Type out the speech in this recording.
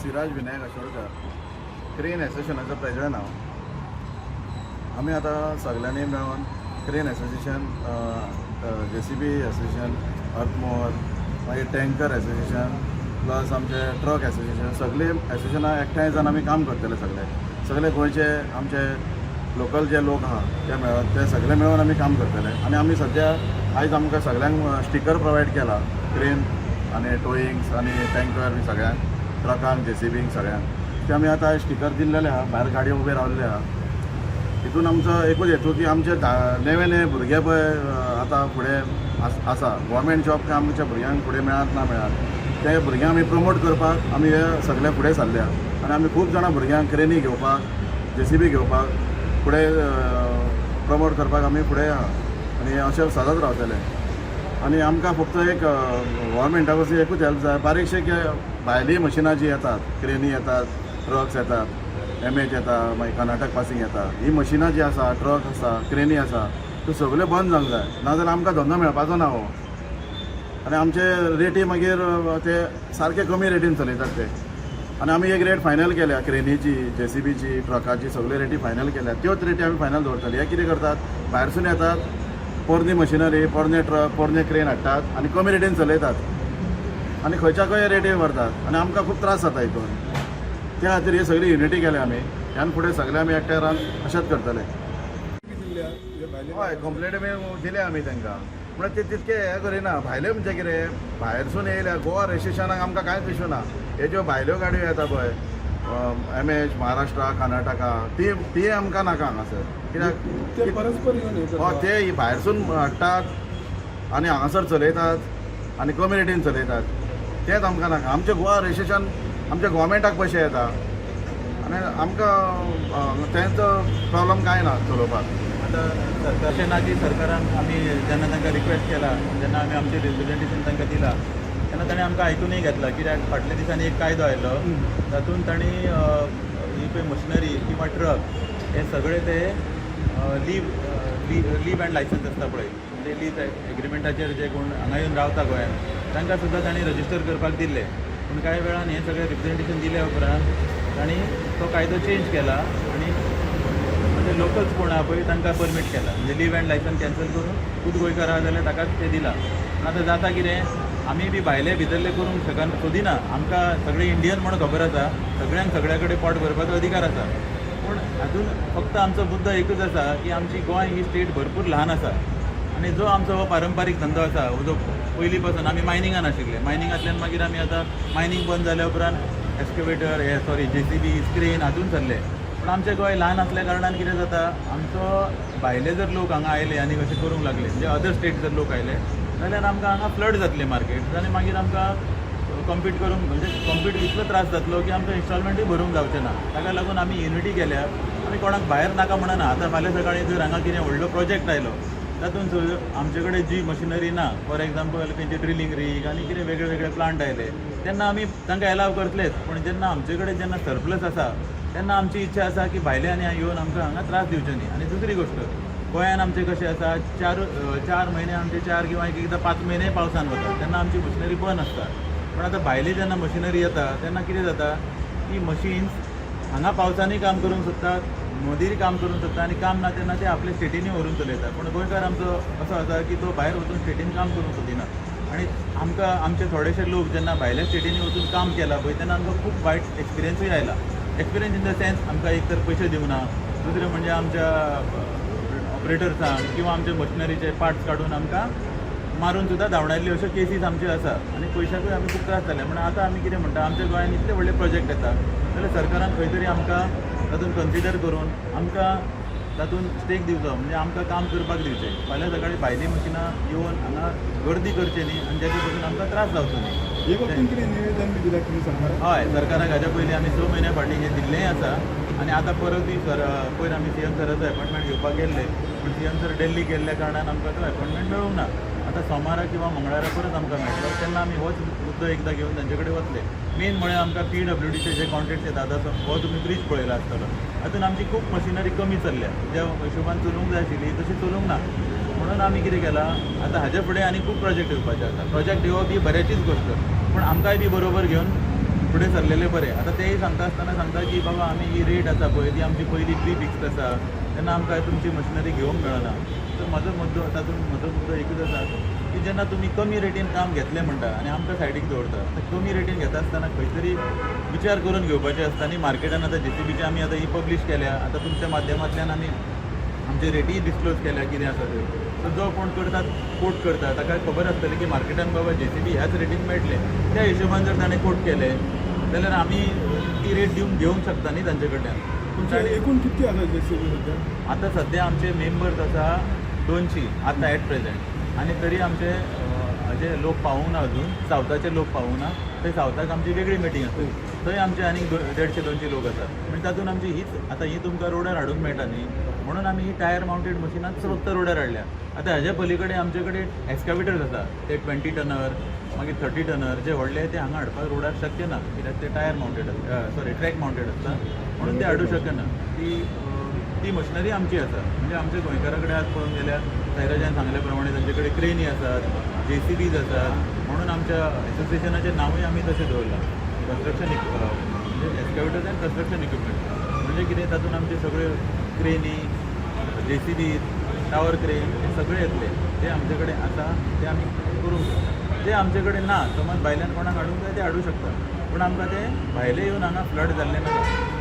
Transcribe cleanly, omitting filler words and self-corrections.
Shriraj Vinayak आशोळकर, crane एसोसिएशनाचो president हांव. आमी आतां सगळ्यांनी मेळून क्रेन एसोसिएशन, JCB एसोसिएशन, अर्थमोवर, मागीर टँकर एसोसिएशन, प्लस आमचे ट्रक एसोसिएशन, सगळे एसोसिएशनां एकठांय जावन आमी काम करतले. सगळे गोंयचे आमचे लोकल जे लोक आहा ते मेळून ते सगळे मेळून आमी काम करतले. आनी आमी सद्या आयज आमकां सगळ्यांक स्टिकर प्रोवायड केला, क्रेन आनी टोईंग्स आनी टँकर बी सगळ्यांक, ट्रकांक, JCBंक सगळ्यांक. ते आमी आतां स्टिकर दिल्लेले आहा, भायर गाडयो उबे रावल्ले आहा. हितून आमचो एकूच हेतू की आमचे नेवे भुरगे पळय आतां फुडें आसा, गव्हर्मेंट जॉब आमच्या भुरग्यांक फुडें मेळत ना मेळत, ते भुरग्यांक आमी प्रमोट करपाक आमी हे सगळे फुडें सरल्या. आनी आमी खूब जाणां भुरग्यांक क्रेनी घेवपाक, JCB घेवपाक फुडें प्रमोट करपाक आमी फुडें आहा आनी अशें सदांच रावतले. आनी आमकां फक्त एक गव्हर्मेंटा कडसून एकूच हेल्प जाय, बारीकशे भायली मशिनां जी येतात, क्रेनी येतात, ट्रक्स येतात, MH येता, मागीर कर्नाटक पासिंग येता, ही मशिनां जी आसा, ट्रक आसा, क्रेनी आसा, त्यो सगळ्यो बंद जावंक जाय, नाजाल्यार आमकां धंदो मेळपाचो ना हो. आनी आमचे रेटी मागीर ते सारके कमी रेटीन चलयतात ते. आनी आमी एक रेट फायनल केल्या क्रेनीची, JCBची, ट्रकाची, सगळ्यो रेटी फायनल केल्या. त्योच रेटी आमी फायनल दवरतली. हे कितें करतात, भायरसून येतात, पोरणी मशिनरी, पोरणे ट्रक, पोरणे क्रेन हाडटात आनी कमी रेटीन चलयतात आनी खंयच्या खंय रेटी व्हरतात आनी आमकां खूब त्रास जाता हितून. त्या खातीर ही सगळी युनिटी केल्या आमी. ह्यान फुडें सगळे आमी एकठांय रावन अशेंच करतले. हय, कंप्लेंट बी दिल्या आमी तांकां, म्हळ्यार ते तितके हे करिना. भायले म्हणजे कितें, भायरसून येयल्या, गोवा रेजिस्ट्रेशनाक आमकां कांयच इश्यू ना. हे ज्यो भायल्यो गाडयो येता पळय, MH, महाराष्ट्रा, कर्नाटका, ती आमकां नाका हांगासर. कित्याक परस्पर घेवन ते भायरसून हाडटात आनी हांगासर चलयतात आनी कमी रेटीन चलयतात, तेच आमकां नाका. आमचें गोवा रेजिस्ट्रेशन आमच्या गव्हर्मेंटाक पयशे येता आनी आमकां तेंचो प्रॉब्लम कांय ना चलोवपाक. आतां सरकारचें ना की सरकारान आमी जेन्ना तांकां रिक्वेस्ट केला, जेन्ना आमी आमचें रिप्रेझेंटेशन तांकां दिलां, तेन्ना ताणें आमकां आयकूनय घेतला. कित्याक फाटल्या दिसांनी एक कायदो आयलो, तातूंत तांणी ही पळय मशिनरी किंवा ट्रक हे सगळे ते लीव अँड लायसन्स आसता पळय, म्हणजे लीव एग्रिमेंटाचेर जे कोण हांगा येवन रावता गोंयांत, तांकां सुद्दां तांणी रजिस्टर करपाक दिल्ले. पूण कांय वेळान हे सगळे रिप्रेझेंटेशन दिल्या उपरांत तांणी तो कायदो चेंज केला आनी म्हणजे लोकल्स कोण आहा पळय तांकां परमीट केला, म्हणजे लीव अँड लायसन्स कॅन्सल करून खूब गोंयकार आहा जाल्यार ताकाच ते दिला. आतां जाता कितें, आमी बी भायले भितरले करूंक सोदिना. आमकां सगळे इंडियन म्हणून खबर आसा, सगळ्यांक सगळ्या कडेन पोट भरपाचो अधिकार आसा. पूण हातून फक्त आमचो मुद्दो एकूच आसा की आमची गोंय ही स्टेट भरपूर ल्हान आसा आनी जो आमचो हो पारंपारीक धंदो आसा, जो पयलीं पासून आमी मायनिंगान आशिल्ले, मायनिंगांतल्यान मागीर आमी आतां मायनिंग बंद जाल्या उपरांत एक्सकवेटर, JCB, क्रेन हातून सरले. पूण आमचें गोंय ल्हान आसल्या कारणान कितें जाता, आमचो भायले जर लोक हांगा आयले आनी अशें करूंक लागले, म्हणजे अदर स्टेट जर लोक आयले जाल्यार आमकां हांगा फ्लड जातले मार्केट आनी मागीर आमकां कॉम्पीट करूंक, म्हणजे कॉम्पीट इतलो त्रास जातलो की आमकां इन्स्टॉलमेंटूय भरूंक जावचें ना. ताका लागून आमी युनिटी केल्या. आमी कोणाक भायर नाका म्हणना. आतां फाल्यां सकाळीं जर हांगा कितें व्हडलो प्रोजेक्ट आयलो, तातूंत आमचे कडेन जी मशिनरी ना, फॉर एग्जाम्पल खंयचे ड्रिलींग रीग आनी कितें वेगळे वेगळे प्लांट आयले, तेन्ना आमी तांकां एलाव करतलेच. पूण जेन्ना आमचे कडेन जेन्ना सरप्लस आसा तेन्ना आमची इच्छा आसा की भायल्यांनी येवन आमकां हांगा त्रास दिवचे न्ही. आनी दुसरी गोश्ट, गोंयांत आमचें कशें आसा, चार म्हयने आमचे 4 किंवा एकदां 5 म्हयने पावसान वतात, तेन्ना आमची मशिनरी बंद आसता. पूण आतां भायली जेन्ना मशिनरी येता तेन्ना कितें जाता की मशीन्स हांगा पावसांनी काम करूंक सोदतात, मदींय काम करूंक सोदता आनी काम ना तेन्ना ते आपले स्टेटींनी व्हरून चलयतात. पूण गोंयकार आमचो असो आसा की तो भायर वचून स्टेटीन काम करूंक सोदिना. आनी आमकां आमचे थोडेशे लोक जेन्ना भायल्या स्टेटींनी वचून काम केलां पळय तेन्ना आमकां खूब वायट एक्सपिरियन्सूय आयला. एक्सपिरियन्स इन द सेन्स, आमकां एक तर पयशे दिवंक ना, दुसरें म्हणजे आमच्या ऑपरेटर्सांक किंवा आमचे मशिनरीचे पार्ट्स काडून आमकां मारून सुद्दां धांवडायल्ल्यो अश्यो केसीस आमच्यो आसा आनी पयशांकूय आमी खूब त्रास जाले. म्हणून आतां आमी कितें म्हणटा, आमच्या गोंयांत इतले व्हडले प्रोजेक्ट येता जाल्यार सरकारान खंय तरी आमकां तातूंत कन्सिडर करून आमकां तातूंत स्टेक दिवचो, म्हणजे आमकां काम करपाक दिवचें. फाल्यां सकाळीं भायलीं मशिनां येवन हांगा गर्दी करची न्ही आनी जाचे पसून आमकां त्रास जावचो न्ही. निवेदन बी दिलां तुमी सरकाराक? हय, सरकाराक हाच्या पयलीं आमी 6 म्हयन्या फाटीं हें दिल्लेंय आसा. आनी आतां परत ती पयर आमी CM सराचो अपॉयंटमेंट घेवपाक गेल्ले, पूण CM सर दिल्ली गेल्ल्या कारणान आमकां तो अपॉयंटमेंट मेळूंक ना. आतां सोमारा किंवा मंगळारा परत आमकां मेळटलो, तेन्ना आमी होच मुद्दो एकदां घेवन तांचे कडेन वतले. मेन म्हळ्यार आमकां PWDचे जे कॉन्ट्रॅक्ट येतात, आतां हो तुमी ब्रीज पळयला आसतलो, हातून आमची खूब मशिनरी कमी चल्ल्या, ज्या हिशोबान चलूंक जाय आशिल्ली तशी चलूंक ना. म्हणून आमी कितें केलां, आतां हाचे फुडें आनी खूब प्रोजेक्ट येवपाचे आसा. प्रोजेक्ट येवप ही बऱ्याचीच गोश्ट, पूण आमकांय बी बरोबर घेवन फुडें सरलेले बरे. आतां तेय सांगता आसतना सांगता की बाबा आमी ही रेट आसा पळय ती आमची पयली प्री फिक्स्ड आसा तेन्ना आमकां तुमची मशिनरी घेवंक मेळना. तर म्हजो मुद्दो एकूच आसा की जेन्ना तुमी कमी रेटीन काम घेतलें म्हणटा आनी आमकां सायडीक दवरता तर कमी रेटीन घेता आसतना खंय तरी विचार करून घेवपाचें आसता न्ही. मार्केटान आतां JCBचे आमी आतां ही पब्लीश केल्या, आतां तुमच्या माध्यमांतल्यान आमी आमचे रेटी डिस्क्लोज केल्या कितें आसा त्यो. सो जो कोण करता कोट करता ताका खबर आसतली की मार्केटान बाबा JCB ह्याच रेटीन मेळटले. त्या हिशोबान जर ताणें कोट केले जाल्यार आमी ती रेट घेवंक शकता न्ही तांचे कडल्यान. तुमचे एकूण कितके आसा JCB सध्या? आतां सध्या आमचे मेंबर्स आसा 200 आतां एट प्रेझेंट. आनी तरी आमचे जे लोक पावूना अजून, सावथाचे लोक पावूना. थंय सावथाक आमची वेगळी मिटींग आसता. थंय आमचे आनीक 150-200 लोक आसात. म्हणजे तातूंत आमची हीच आतां ही तुमकां रोडार हाडूंक मेळटा न्ही, म्हणून आमी ही टायर माउंटेड मशिनां फक्त रोडार हाडल्या. आतां हाज्या पलीकडे आमचे कडेन एक्सकावेटर्स आसा ते 20 टनर मागीर 30 टनर जे व्हडले ते हांगा हाडपाक रोडार शक्य ना कित्याक ते टायर माउंटेड आसता ट्रॅक माउंटेड आसता म्हणून ते हाडूं शकना. ती मशिनरी आमची आसा. म्हणजे आमच्या गोंयकारा कडेन आज पळोवंक गेल्यार सैराजान सांगल्या प्रमाणे तांचे कडेन क्रेनी आसात, JCBज आसात. म्हणून आमच्या एसोसिएशनाचें नांवूय आमी तशें दवरलां कन्स्ट्रक्शन म्हणजे एक्सकावेटर्स एंड कन्स्ट्रक्शन इक्विपमेंट. म्हणजे कितें तातूंत आमचे सगळे क्रेनी, JCB, टावर क्रेन हे सगळे येतले जे आमचे कडेन आसा ते आमी करूंक शकता. जे आमचे कडेन ना समज भायल्यान कोणाक हाडूंक जाय ते हाडूं शकता, पूण आमकां ते भायले येवन हांगा फ्लड जाल्ले नाका.